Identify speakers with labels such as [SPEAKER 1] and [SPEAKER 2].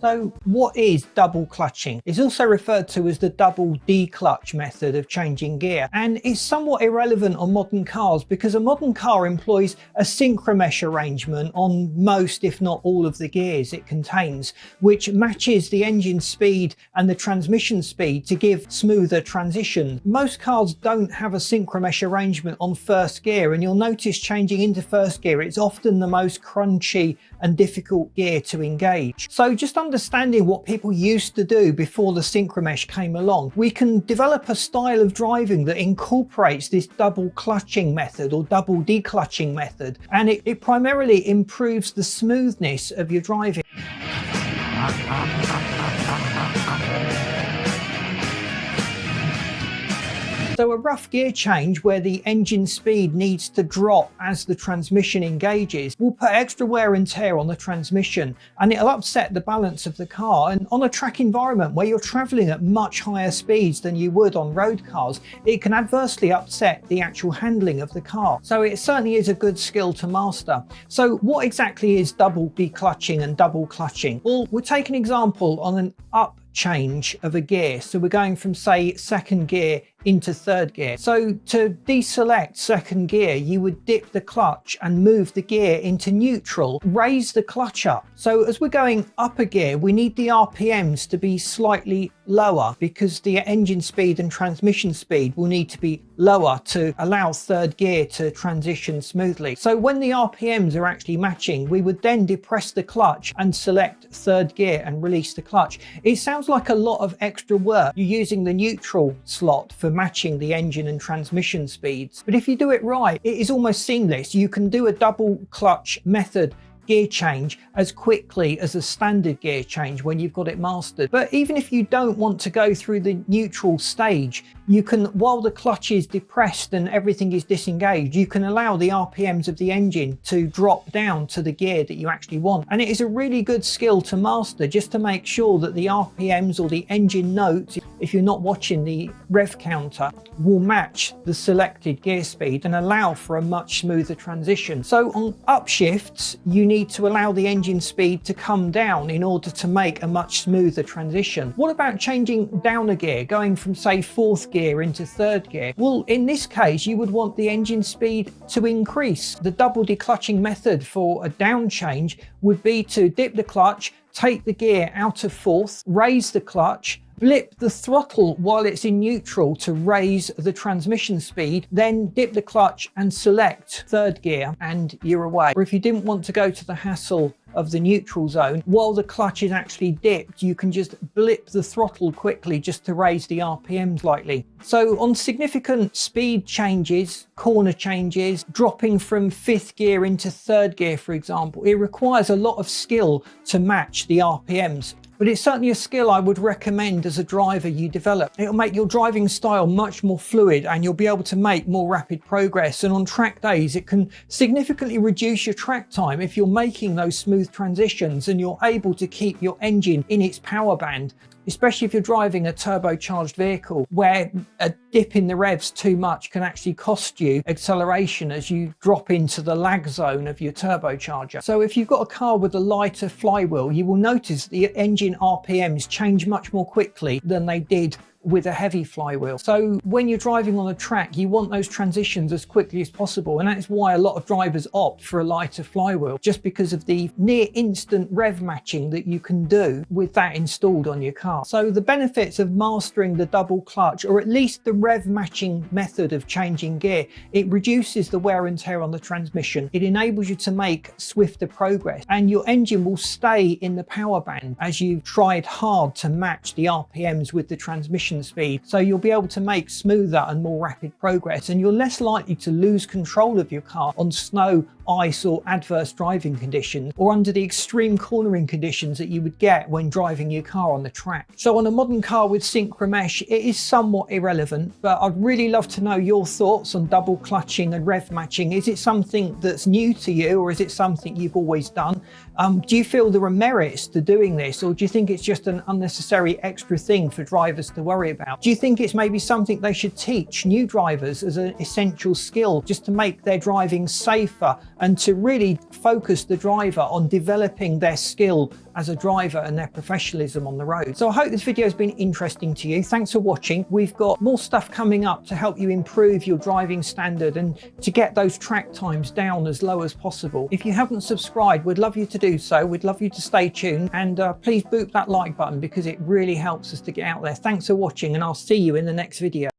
[SPEAKER 1] So what is double clutching? It's also referred to as the double declutch method of changing gear, and it's somewhat irrelevant on modern cars because a modern car employs a synchromesh arrangement on most, if not all, of the gears it contains, which matches the engine speed and the transmission speed to give smoother transition. Most cars don't have a synchromesh arrangement on first gear, and you'll notice changing into first gear, it's often the most crunchy and difficult gear to engage. So just understanding what people used to do before the synchromesh came along, we can develop a style of driving that incorporates this double clutching method or double declutching method, and it primarily improves the smoothness of your driving. So a rough gear change where the engine speed needs to drop as the transmission engages will put extra wear and tear on the transmission, and it'll upset the balance of the car. And on a track environment where you're travelling at much higher speeds than you would on road cars, it can adversely upset the actual handling of the car. So it certainly is a good skill to master. So what exactly is double declutching and double clutching? Well, we'll take an example on an up change of a gear. So we're going from, say, second gear into third gear. So to deselect second gear, you would dip the clutch and move the gear into neutral, raise the clutch up. So as we're going up a gear, we need the RPMs to be slightly lower because the engine speed and transmission speed will need to be lower to allow third gear to transition smoothly. So when the RPMs are actually matching, we would then depress the clutch and select third gear and release the clutch. It sounds like a lot of extra work. You're using the neutral slot for matching the engine and transmission speeds, but if you do it right, it is almost seamless. You can do a double clutch method gear change as quickly as a standard gear change when you've got it mastered. But even if you don't want to go through the neutral stage, you can, while the clutch is depressed and everything is disengaged, you can allow the RPMs of the engine to drop down to the gear that you actually want. And it is a really good skill to master, just to make sure that the RPMs or the engine notes, if you're not watching the rev counter, will match the selected gear speed and allow for a much smoother transition. So on upshifts, you need to allow the engine speed to come down in order to make a much smoother transition. What about changing down a gear, going from, say, fourth gear into third gear? Well, in this case, you would want the engine speed to increase. The double declutching method for a down change would be to dip the clutch, take the gear out of fourth, raise the clutch, blip the throttle while it's in neutral to raise the transmission speed, then dip the clutch and select third gear, and you're away. Or if you didn't want to go to the hassle of the neutral zone, while the clutch is actually dipped, you can just blip the throttle quickly just to raise the RPM slightly. So on significant speed changes, corner changes, dropping from fifth gear into third gear, for example, it requires a lot of skill to match the RPMs. But it's certainly a skill I would recommend as a driver you develop. It'll make your driving style much more fluid and you'll be able to make more rapid progress. And on track days, it can significantly reduce your track time if you're making those smooth transitions and you're able to keep your engine in its power band, especially if you're driving a turbocharged vehicle where a dip in the revs too much can actually cost you acceleration as you drop into the lag zone of your turbocharger. So if you've got a car with a lighter flywheel, you will notice the engine RPMs change much more quickly than they did with a heavy flywheel. So when you're driving on a track, you want those transitions as quickly as possible, and that's why a lot of drivers opt for a lighter flywheel, just because of the near instant rev matching that you can do with that installed on your car. So the benefits of mastering the double clutch, or at least the rev matching method of changing gear: it reduces the wear and tear on the transmission, it enables you to make swifter progress, and your engine will stay in the power band as you've tried hard to match the RPMs with the transmission speed. So you'll be able to make smoother and more rapid progress, and you're less likely to lose control of your car on snow, ice or adverse driving conditions, or under the extreme cornering conditions that you would get when driving your car on the track. So on a modern car with synchromesh, it is somewhat irrelevant, but I'd really love to know your thoughts on double clutching and rev matching. Is it something that's new to you, or is it something you've always done? Do you feel there are merits to doing this, or do you think it's just an unnecessary extra thing for drivers to worry worry about? Do you think it's maybe something they should teach new drivers as an essential skill, just to make their driving safer and to really focus the driver on developing their skill as a driver and their professionalism on the road? So I hope this video has been interesting to you. Thanks for watching. We've got more stuff coming up to help you improve your driving standard and to get those track times down as low as possible. If you haven't subscribed, we'd love you to do so. We'd love you to stay tuned, and please boop that like button because it really helps us to get out there. Thanks for watching, and I'll see you in the next video.